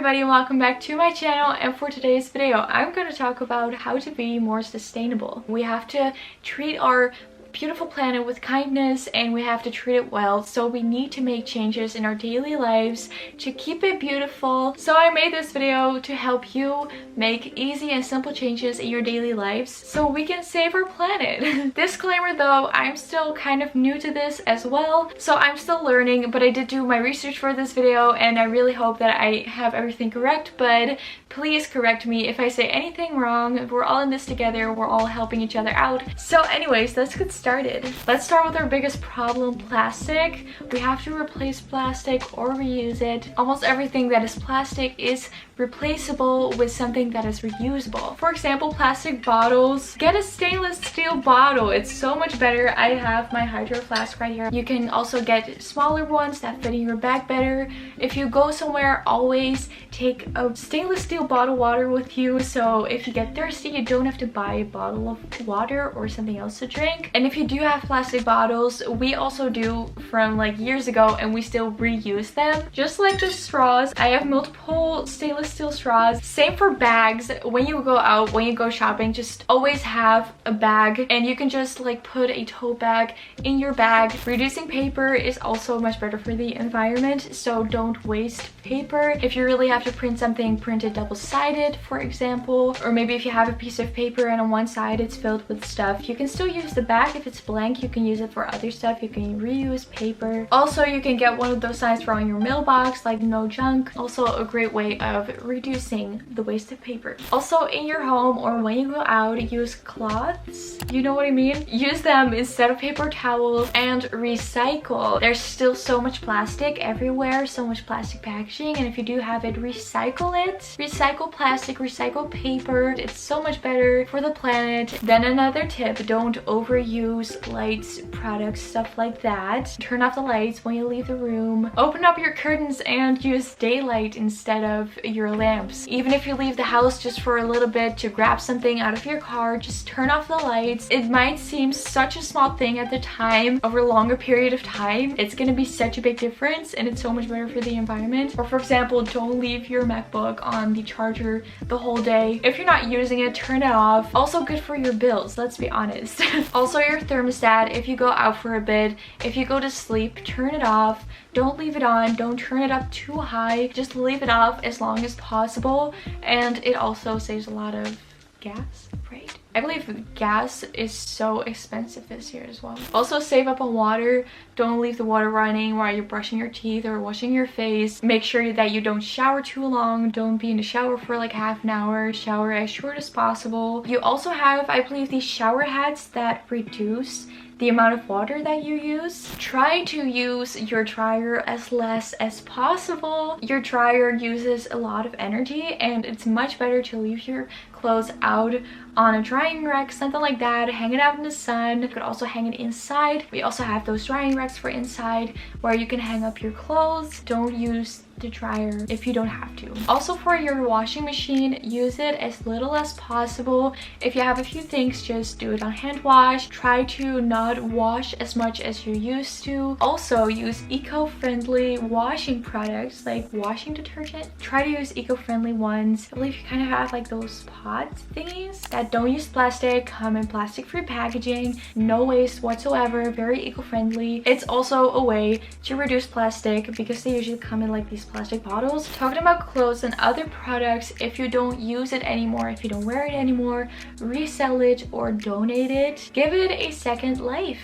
everybody and welcome back to my channel, and for today's video I'm going to talk about how to be more sustainable. We have to treat our beautiful planet with kindness and we have to treat it well, so we need to make changes in our daily lives to keep it beautiful. So I made this video to help you make easy and simple changes in your daily lives so we can save our planet. Disclaimer though, I'm still kind of new to this as well, so I'm still learning, but I did do my research for this video and I really hope that I have everything correct, but please correct me if I say anything wrong. We're all in this together, we're all helping each other out. So anyways, let's get started. Let's start with our biggest problem, plastic. We have to replace plastic or reuse it. Almost everything that is plastic is replaceable with something that is reusable. For example, plastic bottles. Get a stainless steel bottle. It's so much better. I have my hydro flask right here. You can also get smaller ones that fit in your bag better. If you go somewhere, always take a stainless steel bottle water with you, so if you get thirsty you don't have to buy a bottle of water or something else to drink. And if you do have plastic bottles, we also do from like years ago and we still reuse them. Just like the straws, I have multiple stainless steel straws. Same for bags. When you go out, when you go shopping, just always have a bag and you can just like put a tote bag in your bag. Reducing paper is also much better for the environment, so don't waste paper. If you really have to print something, print it double-sided, for example, or maybe if you have a piece of paper and on one side it's filled with stuff, you can still use the back. If it's blank, you can use it for other stuff. You can reuse paper. Also, you can get one of those signs for on your mailbox, like no junk. Also a great way of reducing the waste of paper. Also, in your home or when you go out, use cloths. You know what I mean? Use them instead of paper towels and recycle. There's still so much plastic everywhere, so much plastic packaging, and if you do have it, recycle it. Recycle plastic, recycle paper. It's so much better for the planet. Then another tip, don't overuse lights, products, stuff like that. Turn off the lights when you leave the room. Open up your curtains and use daylight instead of your lamps. Even if you leave the house just for a little bit to grab something out of your car, just turn off the lights. It might seem such a small thing at the time. Over a longer period of time, it's gonna be such a big difference and it's so much better for the environment. Or for example, don't leave your MacBook on the charger the whole day. If you're not using it, turn it off. Also good for your bills, let's be honest. Also your thermostat, if you go out for a bit, if you go to sleep, turn it off. Don't leave it on, don't turn it up too high, just leave it off as long as possible. And it also saves a lot of gas, right? I believe gas is so expensive this year as well. Also save up on water. Don't leave the water running while you're brushing your teeth or washing your face. Make sure that you don't shower too long. Don't be in the shower for like half an hour. Shower as short as possible. You also have, I believe, these shower heads that reduce the amount of water that you use. Try to use your dryer as less as possible. Your dryer uses a lot of energy and it's much better to leave your clothes out on a drying rack, something like that. Hang it out in the sun. You could also hang it inside. We also have those drying racks for inside where you can hang up your clothes. Don't use the dryer if you don't have to. Also for your washing machine, use it as little as possible. If you have a few things, just do it on hand wash. Try to not wash as much as you used to. Also use eco-friendly washing products like washing detergent. Try to use eco-friendly ones. I believe you kind of have like those pods thingies that don't use plastic, come in plastic-free packaging, no waste whatsoever, very eco-friendly. It's also a way to reduce plastic because they usually come in like these plastic bottles. Talking about clothes and other products, if you don't use it anymore, if you don't wear it anymore, resell it or donate it. Give it a second life.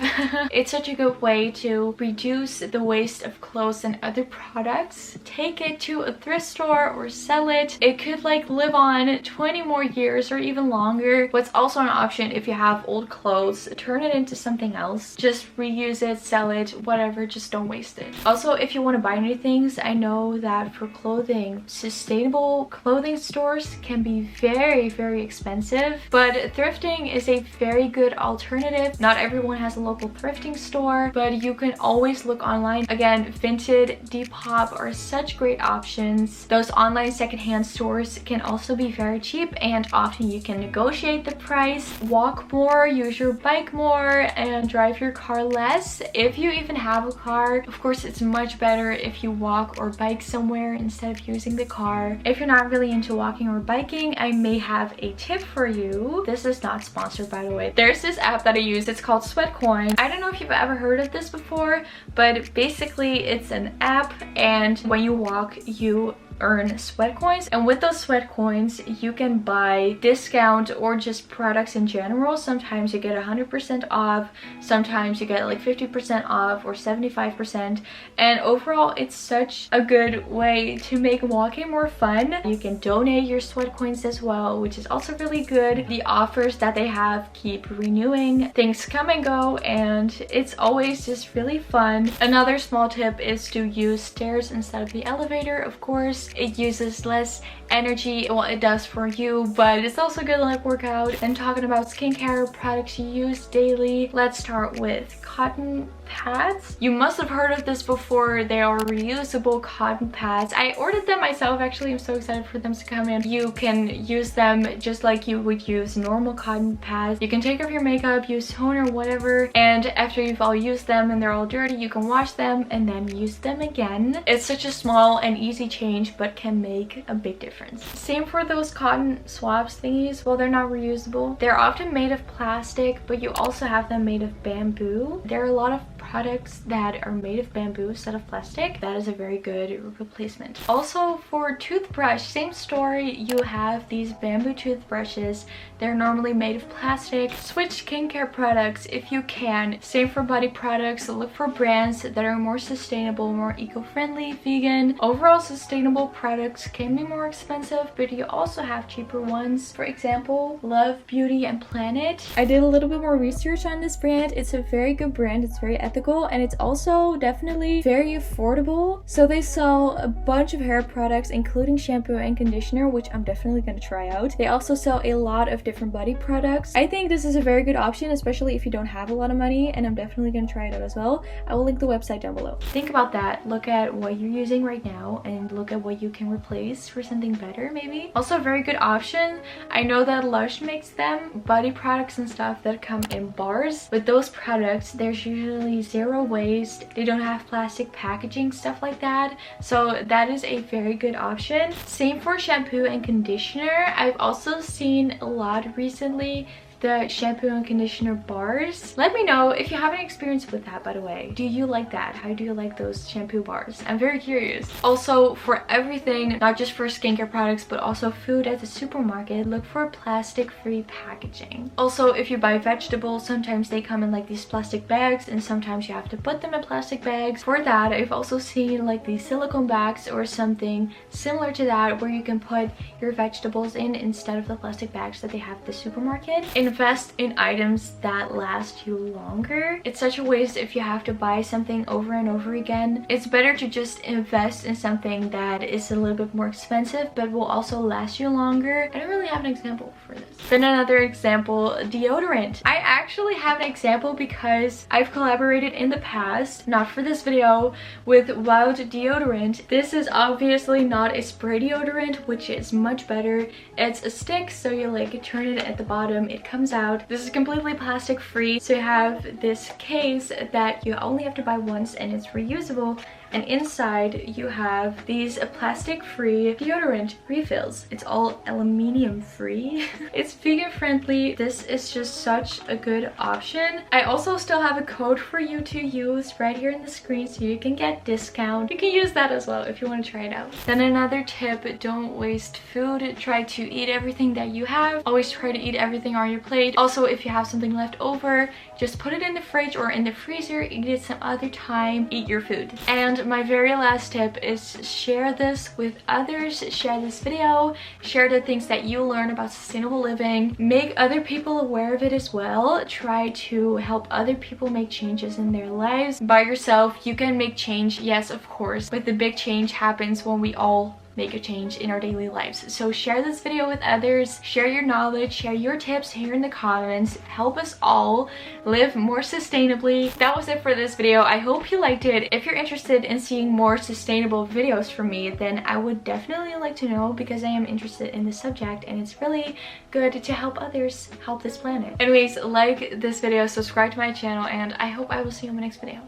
It's such a good way to reduce the waste of clothes and other products. Take it to a thrift store or sell it. It could like live on 20 more years or even longer. What's also an option if you have old clothes, turn it into something else. Just reuse it, sell it, whatever, just don't waste it. Also, if you want to buy new things, I know that for clothing, sustainable clothing stores can be very expensive, but thrifting is a very good alternative. Not everyone has a local thrifting store, but you can always look online. Again, Vinted, Depop are such great options. Those online secondhand stores can also be very cheap and often you can negotiate the price. Walk more, use your bike more, and drive your car less. If you even have a car, of course it's much better if you walk or bike somewhere instead of using the car. If you're not really into walking or biking, I may have a tip for you. This is not sponsored, by the way. There's this app that I use. It's called Sweatcoin. I don't know if you've ever heard of this before, but basically it's an app, and when you walk, you earn sweat coins, and with those sweat coins you can buy discount or just products in general. Sometimes you get 100% off, sometimes you get like 50% off or 75%, and overall it's such a good way to make walking more fun. You can donate your sweat coins as well, which is also really good. The offers that they have keep renewing, things come and go, and it's always just really fun. Another small tip is to use stairs instead of the elevator. Of course, it uses less energy, well, it does for you, but it's also good to like work out. And talking about skincare products you use daily, let's start with cotton pads. You must have heard of this before. They are reusable cotton pads. I ordered them myself, actually. I'm so excited for them to come in. You can use them just like you would use normal cotton pads. You can take off your makeup, use toner, whatever, and after you've all used them and they're all dirty, you can wash them and then use them again. It's such a small and easy change, but can make a big difference. Same for those cotton swabs thingies. Well, they're not reusable. They're often made of plastic, but you also have them made of bamboo. There are a lot of products that are made of bamboo instead of plastic. That is a very good replacement. Also for toothbrush, same story. You have these bamboo toothbrushes. They're normally made of plastic. Switch skincare products if you can. Same for body products. Look for brands that are more sustainable, more eco-friendly, vegan. Overall, sustainable products can be more expensive, but you also have cheaper ones. For example, Love Beauty and Planet. I did a little bit more research on this brand. It's a very good brand. It's very ethical, and it's also definitely very affordable. So they sell a bunch of hair products, including shampoo and conditioner, which I'm definitely going to try out. They also sell a lot of different body products. I think this is a very good option, especially if you don't have a lot of money, and I'm definitely going to try it out as well. I will link the website down below. Think about that. Look at what you're using right now and look at what you can replace for something better, maybe. Also a very good option, I know that Lush makes them, body products and stuff that come in bars. With those products, there's usually zero waste. They don't have plastic packaging, stuff like that. So that is a very good option. Same for shampoo and conditioner. I've also seen a lot recently the shampoo and conditioner bars. Let me know if you have any experience with that, by the way. Do you like that? How do you like those shampoo bars? I'm very curious. Also, for everything, not just for skincare products, but also food at the supermarket, look for plastic-free packaging. Also, if you buy vegetables, sometimes they come in like these plastic bags, and sometimes you have to put them in plastic bags. For that, I've also seen like these silicone bags or something similar to that, where you can put your vegetables in instead of the plastic bags that they have at the supermarket. Invest in items that last you longer. It's such a waste if you have to buy something over and over again. It's better to just invest in something that is a little bit more expensive but will also last you longer. I don't really have an example for this. Then another example, deodorant. I actually have an example because I've collaborated in the past, not for this video, with Wild Deodorant. This is obviously not a spray deodorant, which is much better. It's a stick, so you like turn it at the bottom, it comes out. This is completely plastic free, so you have this case that you only have to buy once and it's reusable, and inside you have these plastic free deodorant refills. It's all aluminium free. It's vegan friendly. This is just such a good option. I also still have a code for you to use right here in the screen, so you can get discount. You can use that as well if you want to try it out. Then another tip, don't waste food. Try to eat everything that you have. Always try to eat everything on your plate. Also, if you have something left over, just put it in the fridge or in the freezer, eat it some other time, eat your food. And my very last tip is share this with others. Share this video, share the things that you learn about sustainable living, make other people aware of it as well. Try to help other people make changes in their lives. By yourself, you can make change, yes, of course, but the big change happens when we all make a change in our daily lives. So share this video with others, share your knowledge, share your tips here in the comments. Help us all live more sustainably. That was it for this video. I hope you liked it. If you're interested in seeing more sustainable videos from me, then I would definitely like to know, because I am interested in this subject and it's really good to help others help this planet. Anyways, like this video, subscribe to my channel, and I hope I will see you in my next video.